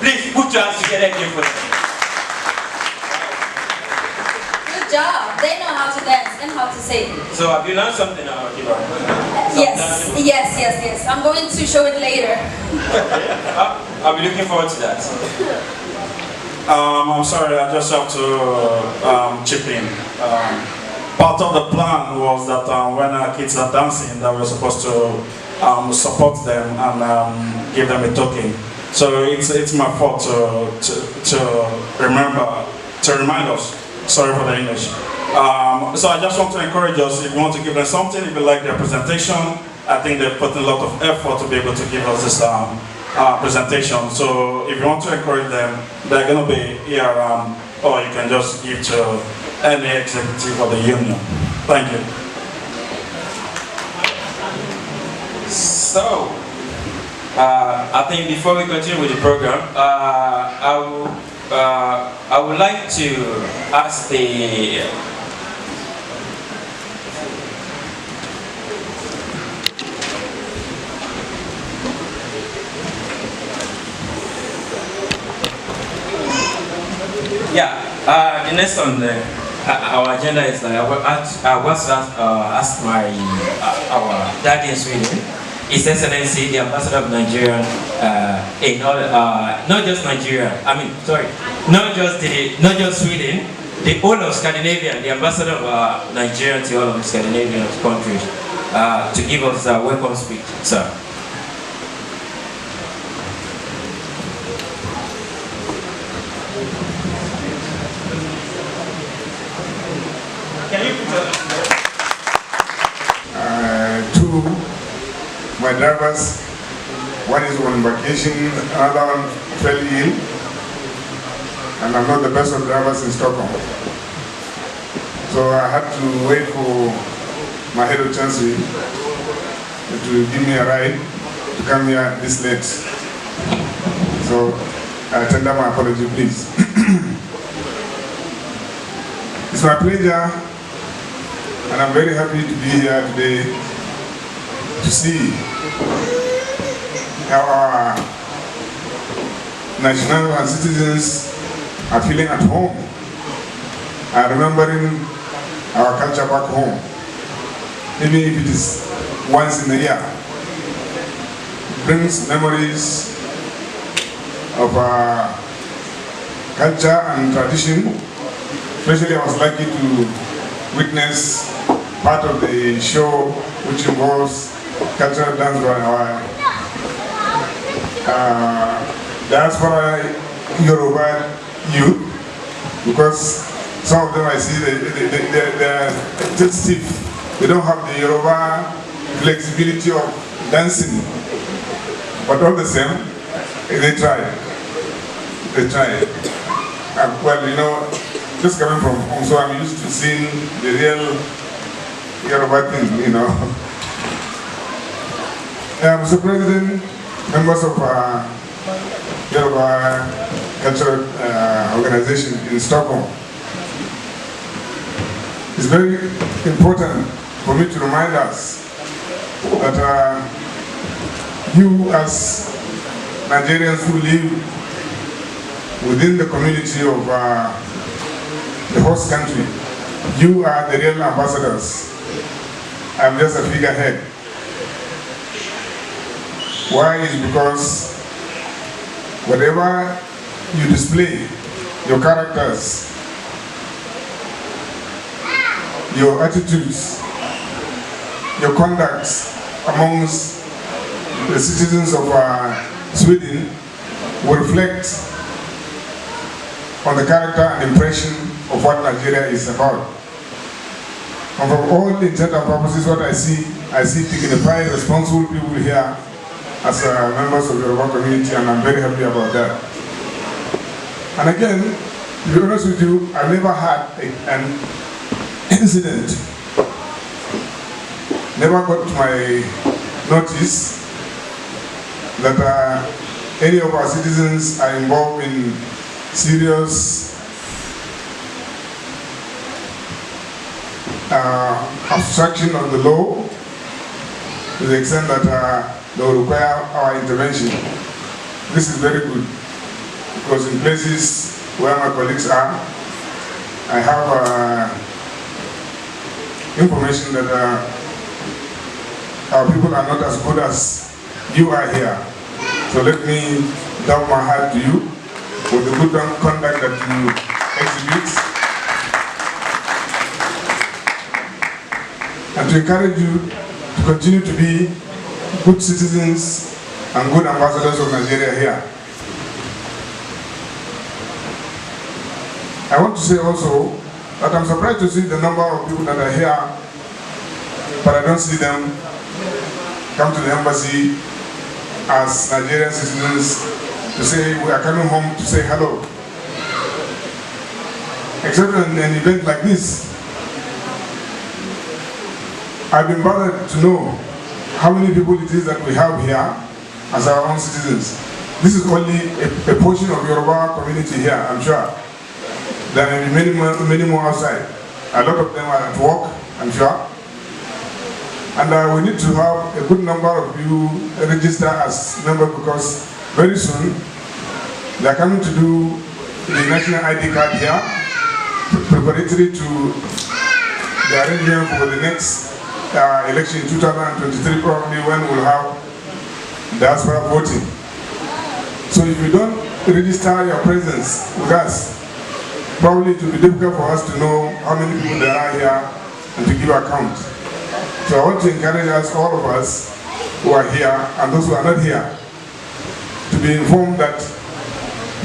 please put your hands together again for them? Good job. They know how to dance and how to sing. So have you learned something now, Kiba? Yes. I'm going to show it later. I'll be looking forward to that. I'm sorry, I just have to chip in. Part of the plan was that when our kids are dancing, that we're supposed to support them and give them a token. So it's my fault to remind us. Sorry for the English. So I just want to encourage us, if you want to give them something, if you like their presentation, I think they've put in a lot of effort to be able to give us this presentation. So if you want to encourage them, they're going to be here around, or you can just give to any executive of the union. Thank you. So, I think before we continue with the program, I would like to ask the the next on our agenda is that I was asked my our daddy in Sweden, His Excellency the Ambassador of Nigeria in all, not just Nigeria. I mean, sorry, not just Sweden, the whole of Scandinavia, the Ambassador of Nigeria to all of the Scandinavian countries, to give us a welcome speech, sir. Two, my drivers, one is on vacation, another one fell ill, and I'm not the best of drivers in Stockholm. So I had to wait for my head of chancery to give me a ride to come here this late. So I tender my apology, please. It's my pleasure, and I'm very happy to be here today to see how our national and citizens are feeling at home and remembering our culture back home, even if it is once in a year. It brings memories of our culture and tradition. Especially I was lucky to witness part of the show which involves cultural dance by our diaspora Yoruba youth, because some of them I see they're just stiff. They don't have the Yoruba flexibility of dancing, but all the same, they try. They try. Well, you know, just coming from home, so I'm used to seeing the real Yoruba thing, you know. Mr. President, members of Yoruba Cultural Organization in Stockholm, it's very important for me to remind us that you as Nigerians who live within the community of the host country, you are the real ambassadors. I'm just a figurehead. Why is because whatever you display, your characters, your attitudes, your conduct amongst the citizens of Sweden will reflect on the character and impression of what Nigeria is about. And from all intent and purposes, what I see dignified, responsible people here as members of the Yoruba community, and I'm very happy about that. And again, to be honest with you, I never had an incident, never got my notice that any of our citizens are involved in serious obstruction of the law, to the extent that they will require our intervention. This is very good because in places where my colleagues are, I have information that our people are not as good as you are here. So let me down my heart to you for the good conduct that you exhibit, and to encourage you to continue to be good citizens and good ambassadors of Nigeria here. I want to say also that I'm surprised to see the number of people that are here, but I don't see them come to the embassy as Nigerian citizens to say we are coming home to say hello. Except in an event like this, I've been bothered to know how many people it is that we have here as our own citizens. This is only a portion of Yoruba community here, I'm sure. There may be many more outside. A lot of them are at work, I'm sure. And we need to have a good number of you register as members because very soon they are coming to do the national ID card here, preparatory to the arrangement for the next election in 2023, probably when we'll have diaspora voting. So if you don't register your presence with us, probably it will be difficult for us to know how many people there are here and to give account. So I want to encourage us, all of us who are here and those who are not here, to be informed that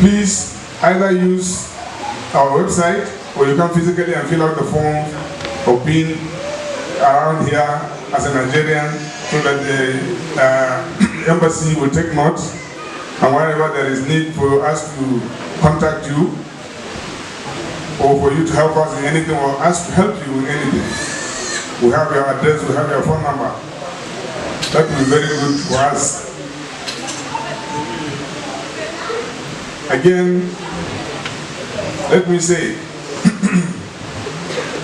please either use our website or you come physically and fill out the form of being around here as a Nigerian so that the embassy will take note, and wherever there is need for us to contact you or for you to help us in anything or us to help you in anything. We have your address, we have your phone number. That will be very good for us. Again, let me say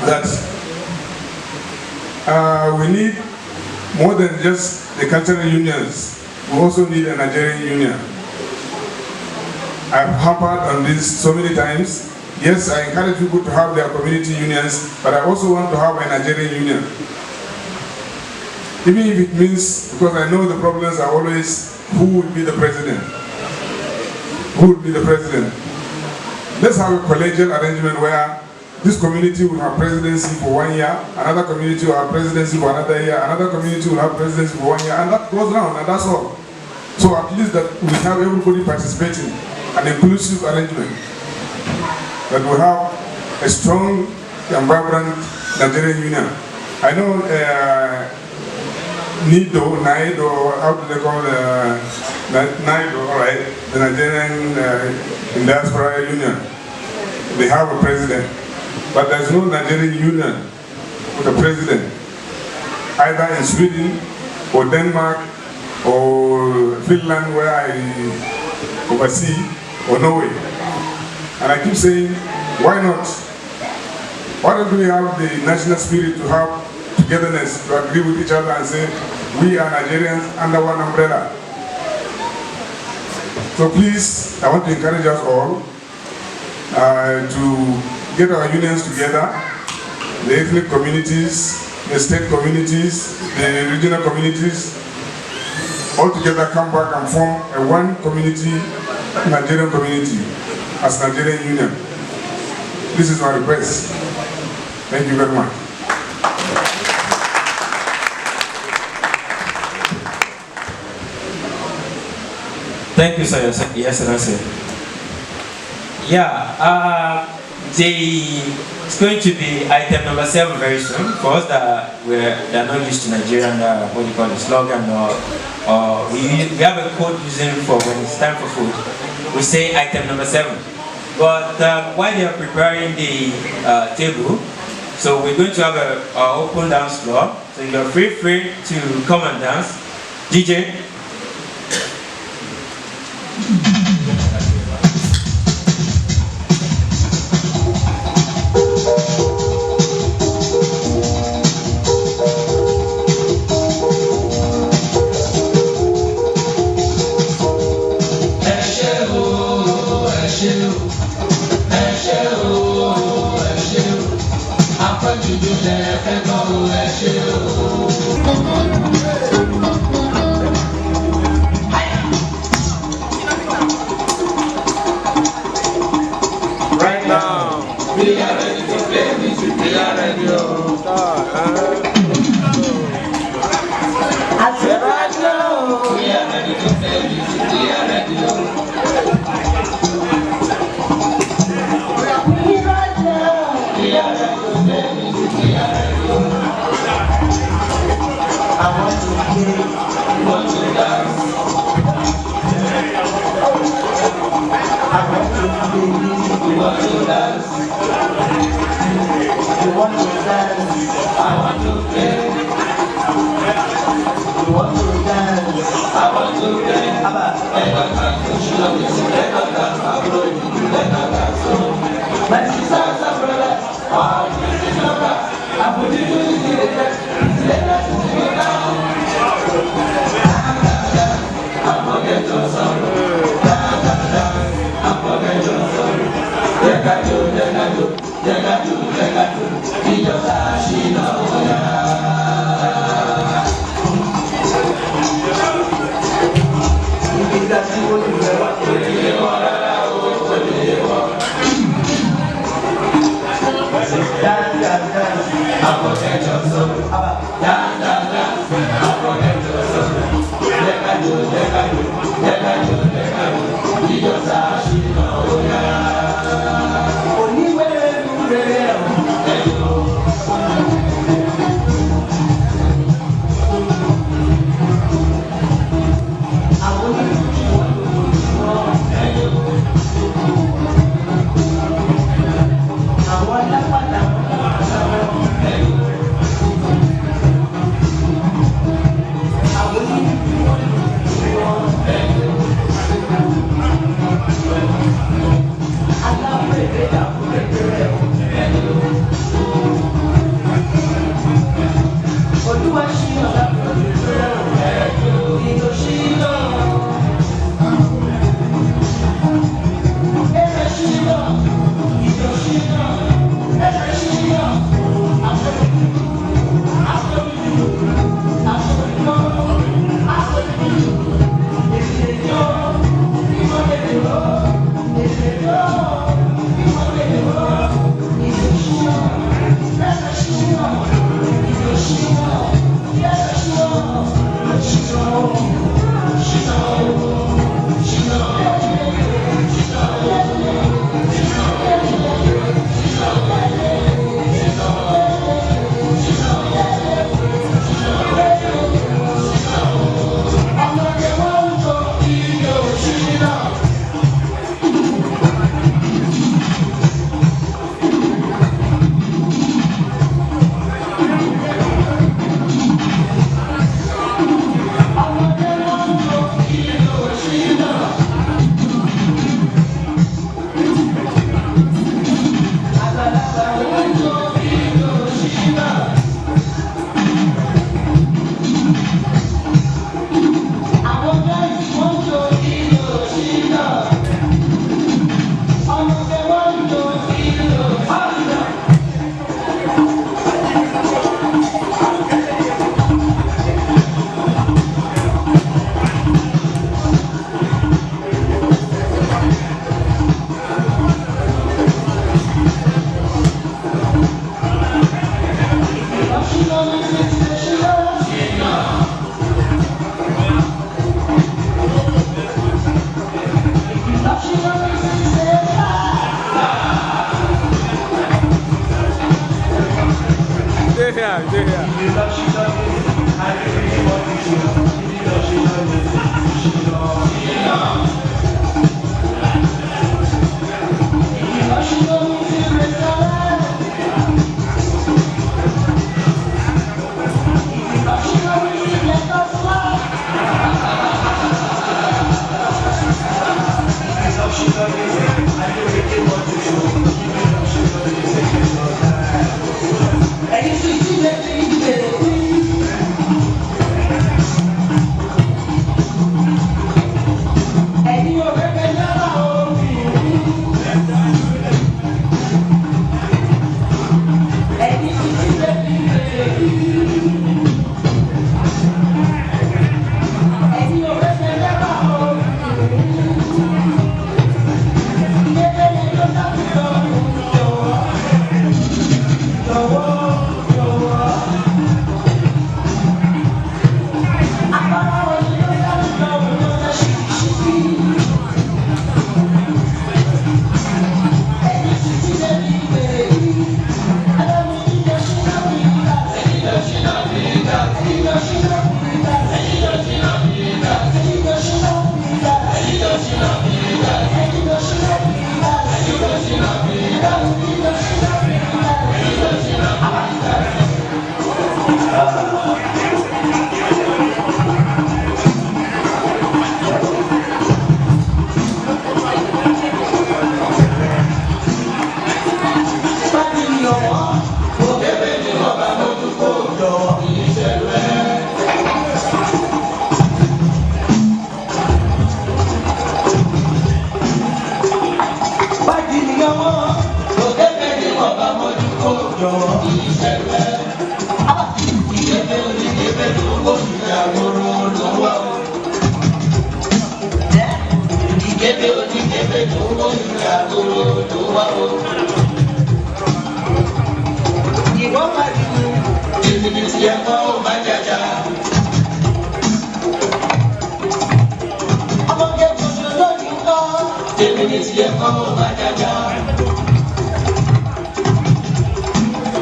that we need more than just the cultural unions. We also need a Nigerian union. I've hampered on this so many times. Yes, I encourage people to have their community unions, but I also want to have a Nigerian union. Even if it means, because I know the problems are always, who will be the president? Who will be the president? Let's have a collegial arrangement where this community will have presidency for 1 year, another community will have presidency for another year, another community will have presidency for 1 year, and that goes round, and that's all. So at least that we have everybody participating, an inclusive arrangement. That we have a strong and vibrant Nigerian union. I know NIDO, how do they call it? NIDO, all right, the Nigerian Diaspora Union. They have a president, but there's no Nigerian union with a president, either in Sweden or Denmark or Finland, where I oversee, or Norway. And I keep saying, why not? Why don't we have the national spirit to have togetherness, to agree with each other and say, we are Nigerians under one umbrella. So please, I want to encourage us all to get our unions together, the ethnic communities, the state communities, the regional communities, all together come back and form a one community, Nigerian community, as Nigerian Union. This is my request. Thank you very much. Thank you, sir. Yes, sir. Yeah, it's going to be item number 7 very soon. For us that are not used to Nigerian, what do you call it, slogan, or we have a code using for when it's time for food. We say item number 7. But while they are preparing the table, so we're going to have an open dance floor. So you're free to come and dance. DJ.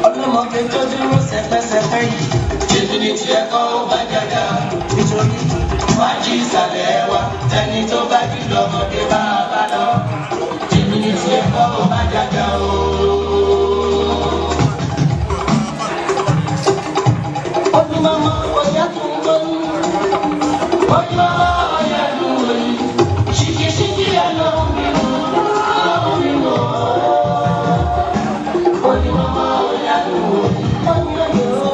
Ọlọ́mọge tó dúró sẹpẹsẹpẹ yìí, ṣèbí ni tiẹ̀ kọ́ ó bá jàjà. Nítorí wájú ìsàlẹ̀ wa, ẹni tó bá jù lọ́mọdé bá a bá lọ. Ṣèbí ni tiẹ̀ kọ́ ó bá jàjà o. Olùmọ̀mọ́ ọ̀yà tó ń gbóyún, olùmọ̀mọ́ ọ̀yà tó ń gbóyún, ṣìkìṣìkì ẹ̀ lọ́wọ́ mi mú, lọ́wọ́ mi mú. Olùmọ̀mọ́ ọ̀yà tó ń gbóyún.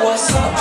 What's up?